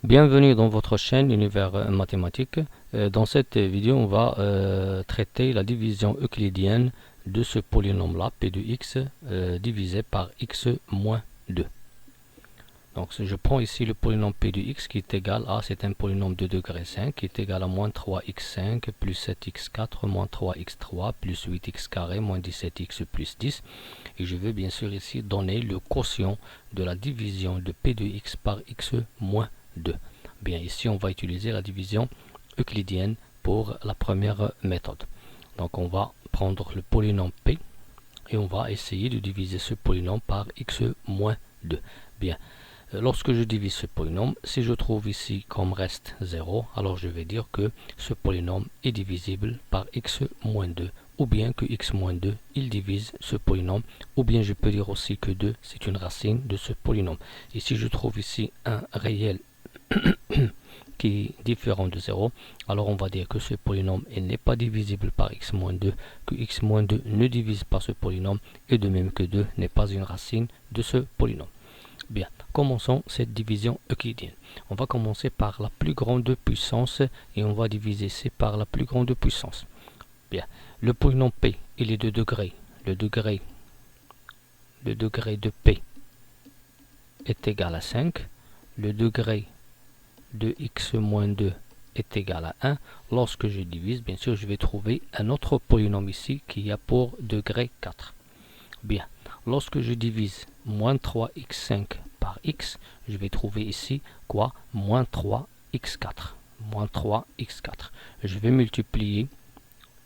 Bienvenue dans votre chaîne Univers Mathématique. Dans cette vidéo, on va traiter la division euclidienne de ce polynôme-là, p de x, divisé par x moins 2. Donc je prends ici le polynôme p de x qui est égal à, c'est un polynôme de degré 5 qui est égal à moins 3x5 plus 7x4 moins 3x3 plus 8x carré moins 17x plus 10. Et je veux bien sûr ici donner le quotient de la division de p de x par x moins 2. Bien, ici on va utiliser la division euclidienne pour la première méthode. Donc on va prendre le polynôme p et on va essayer de diviser ce polynôme par x moins 2. Bien, lorsque je divise ce polynôme, si je trouve ici comme reste 0, alors je vais dire que ce polynôme est divisible par x moins 2, ou bien que x moins 2, il divise ce polynôme, ou bien je peux dire aussi que 2, c'est une racine de ce polynôme. Et si je trouve ici un réel qui est différent de 0, alors on va dire que ce polynôme n'est pas divisible par x moins 2, que x moins 2 ne divise pas ce polynôme, et de même que 2 n'est pas une racine de ce polynôme. Bien, commençons cette division euclidienne. On va commencer par la plus grande puissance et on va diviser c par la plus grande puissance. Bien, le polynôme p, il est de degré. Le degré de p est égal à 5. Le degré de x moins 2 est égal à 1. Lorsque je divise, bien sûr, je vais trouver un autre polynôme ici qui a pour degré 4. Bien, lorsque je divise moins 3x5 par x, je vais trouver ici quoi? Moins 3x4. Moins 3x4. Je vais multiplier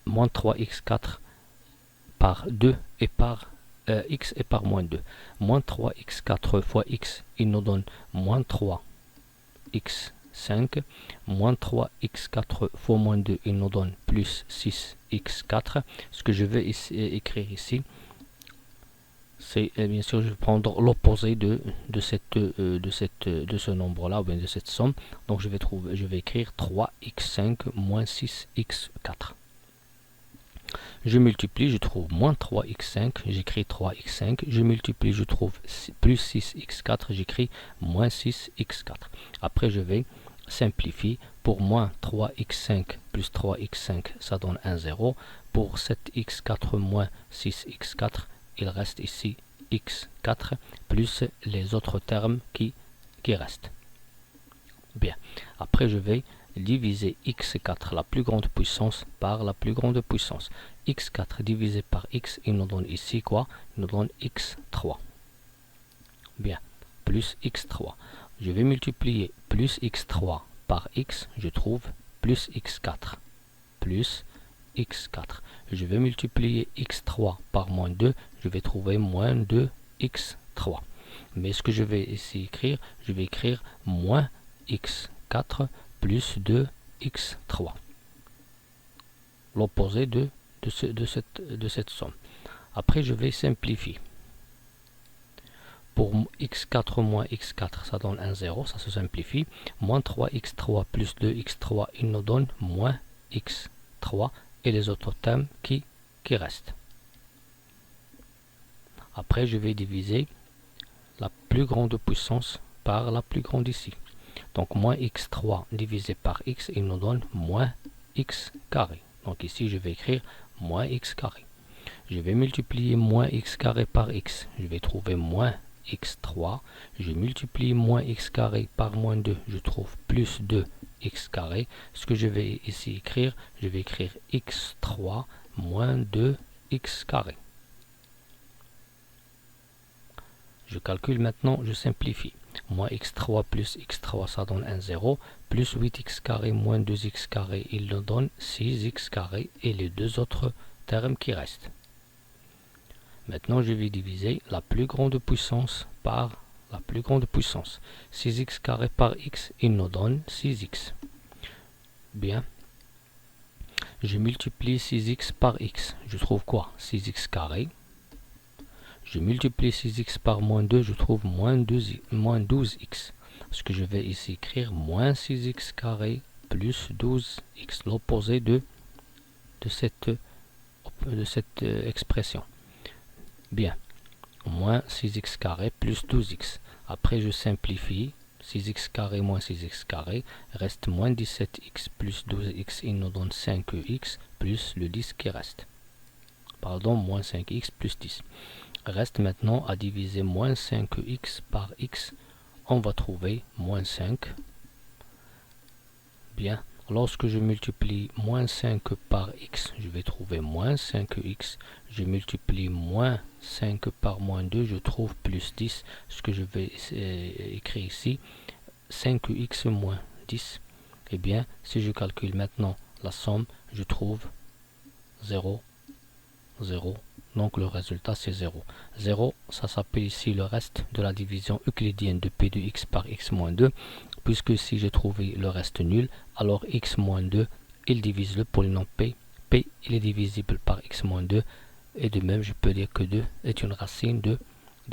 moins 3x4 par 2 et par x et par moins 2. Moins 3x4 fois x, il nous donne moins 3x5. Moins 3x4 fois moins 2, il nous donne plus 6x4. Ce que je vais écrire ici, c'est bien sûr je vais prendre l'opposé de ce nombre là, ou bien de cette somme. Donc je vais écrire 3x5 moins 6x4. Je multiplie, je trouve moins 3x5, j'écris 3x5, je multiplie, je trouve plus 6x4, j'écris moins 6x4. Après je vais simplifier. Pour moins 3x5 plus 3x5, ça donne 1, 0. Pour 7x4 moins 6x4, il reste ici x4 plus les autres termes qui restent. Bien, après je vais diviser x4, la plus grande puissance, par la plus grande puissance. x4 divisé par x, il nous donne ici quoi? Il nous donne x3. Bien, plus x3. Je vais multiplier plus x3 par x, je trouve plus x4. Plus x4. Je vais multiplier x3 par moins 2, je vais trouver moins 2x3. Mais ce que je vais ici écrire, je vais écrire moins x4 plus 2x3. L'opposé de cette somme. Après, je vais simplifier. Pour x4 moins x4, ça donne 1, 0, ça se simplifie. Moins 3x3 plus 2x3, il nous donne moins x3 et les autres termes qui restent. Après, je vais diviser la plus grande puissance par la plus grande ici. Donc, moins x3 divisé par x, il nous donne moins x carré. Donc ici, je vais écrire moins x carré. Je vais multiplier moins x carré par x. Je vais trouver moins x3. Je multiplie moins x carré par moins 2. Je trouve plus 2x carré. Ce que je vais ici écrire, je vais écrire x3 moins 2x carré. Je calcule maintenant, je simplifie. Moins x3 plus x3, ça donne 1, 0. Plus 8x carré moins 2x carré, il nous donne 6x carré et les deux autres termes qui restent. Maintenant, je vais diviser la plus grande puissance par la plus grande puissance. 6x carré par x, il nous donne 6x. Bien. Je multiplie 6x par x. Je trouve quoi? 6x carré. Je multiplie 6x par moins 2, je trouve moins 12x. Ce que je vais ici écrire, moins 6x carré plus 12x, l'opposé de cette expression. Bien, moins 6x carré plus 12x. Après, je simplifie. 6x carré moins 6x carré, reste moins 17x plus 12x, il nous donne 5x plus le 10 qui reste. Pardon, moins 5x plus 10. Reste maintenant à diviser moins 5x par x. On va trouver moins 5. Bien, lorsque je multiplie moins 5 par x, je vais trouver moins 5x. Je multiplie moins 5 par moins 2, je trouve plus 10. Ce que je vais écrire ici, 5x moins 10. Eh bien, si je calcule maintenant la somme, je trouve 0, 0. Donc le résultat c'est 0. 0, ça s'appelle ici le reste de la division euclidienne de p de x par x moins 2. Puisque si j'ai trouvé le reste nul, alors x moins 2, il divise le polynôme p. P, il est divisible par x moins 2. Et de même, je peux dire que 2 est une racine de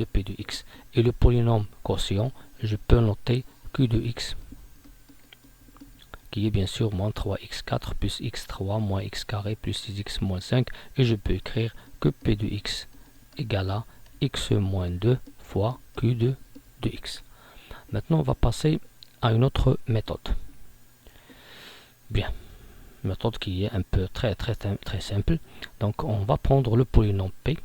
p de x. Et le polynôme quotient, je peux noter q de x, qui est bien sûr moins 3x4 plus x3 moins x carré plus 6x moins 5. Et je peux écrire que p de x égale à x moins 2 fois q de x. Maintenant, on va passer à une autre méthode. Bien, méthode qui est un peu très simple. Donc, on va prendre le polynôme p,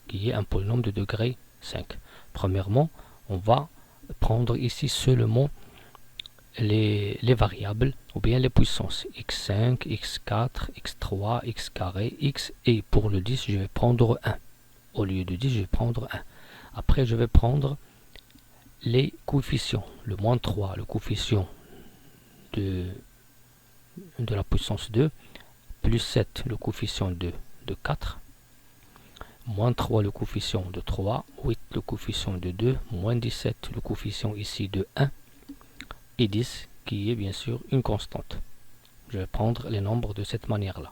qui est un polynôme de degré 5. Premièrement, on va prendre ici seulement les variables ou bien les puissances x5, x4, x3, x carré, x, et pour le 10 je vais prendre 1. Au lieu de 10 je vais prendre 1. Après je vais prendre les coefficients, le moins 3, le coefficient de la puissance 2, plus 7 le coefficient de 4, moins 3 le coefficient de 3, 8 le coefficient de 2, moins 17 le coefficient ici de 1, et 10 qui est bien sûr une constante. Je vais prendre les nombres de cette manière-là.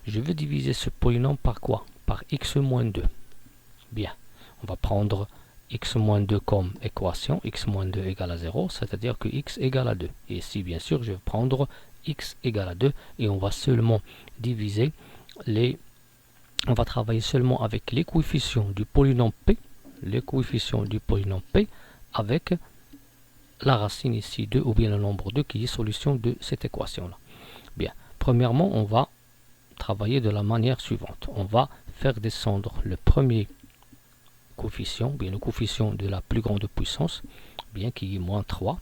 Je vais diviser ce polynôme par quoi? Par x moins 2. Bien, on va prendre x moins 2 comme équation, x moins 2 égale à 0, c'est-à-dire que x égale à 2. Et ici, bien sûr, je vais prendre x égale à 2 et on va seulement diviser on va travailler seulement avec les coefficients du polynôme p, avec la racine ici 2 ou bien le nombre 2 qui est solution de cette équation-là. Bien, premièrement, on va travailler de la manière suivante. On va faire descendre le premier coefficient, bien le coefficient de la plus grande puissance, bien qui est moins 3.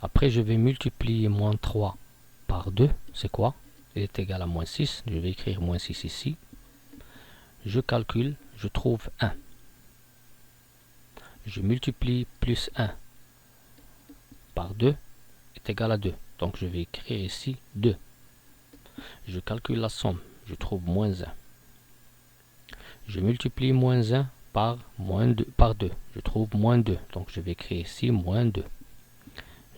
Après, je vais multiplier moins 3 par 2. C'est quoi? Il est égal à moins 6. Je vais écrire moins 6 ici. Je calcule, je trouve 1. Je multiplie plus 1 par 2 est égal à 2. Donc je vais écrire ici 2. Je calcule la somme, je trouve moins 1. Je multiplie moins 1 par 2. Je trouve moins 2. Donc je vais écrire ici moins 2.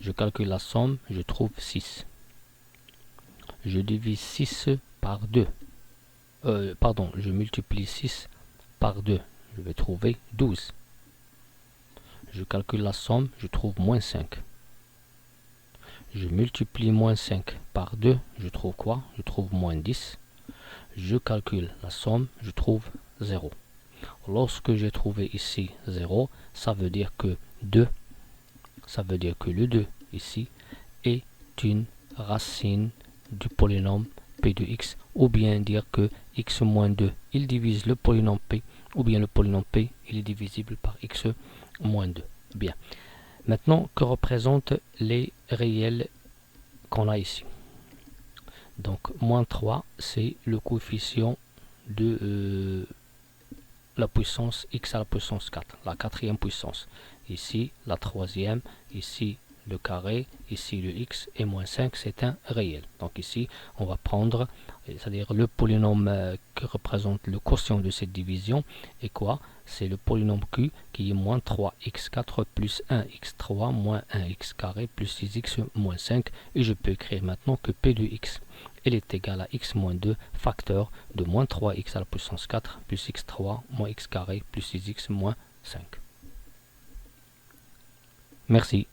Je calcule la somme, je trouve 6. Je divise 6 par 2. Je multiplie 6 par 2. Je vais trouver 12. Je calcule la somme, je trouve moins 5. Je multiplie moins 5 par 2, je trouve quoi? Je trouve moins 10. Je calcule la somme, je trouve 0. Lorsque j'ai trouvé ici 0, ça veut dire que le 2 ici est une racine du polynôme p de x, ou bien dire que x moins 2, il divise le polynôme p, ou bien le polynôme p, il est divisible par x moins 2. Bien. Maintenant, que représentent les réels qu'on a ici? Donc, moins 3, c'est le coefficient de la puissance x à la puissance 4, la quatrième puissance. Ici, la troisième, ici, le carré, ici, le x, et moins 5, c'est un réel. Donc ici, on va prendre, c'est-à-dire le polynôme qui représente le quotient de cette division, et quoi? C'est le polynôme q qui est moins 3x4 plus 1x3 moins 1x carré plus 6x moins 5. Et je peux écrire maintenant que p de x, elle est égale à x moins 2 facteur de moins 3x à la puissance 4 plus x3 moins x carré plus 6x moins 5. Merci.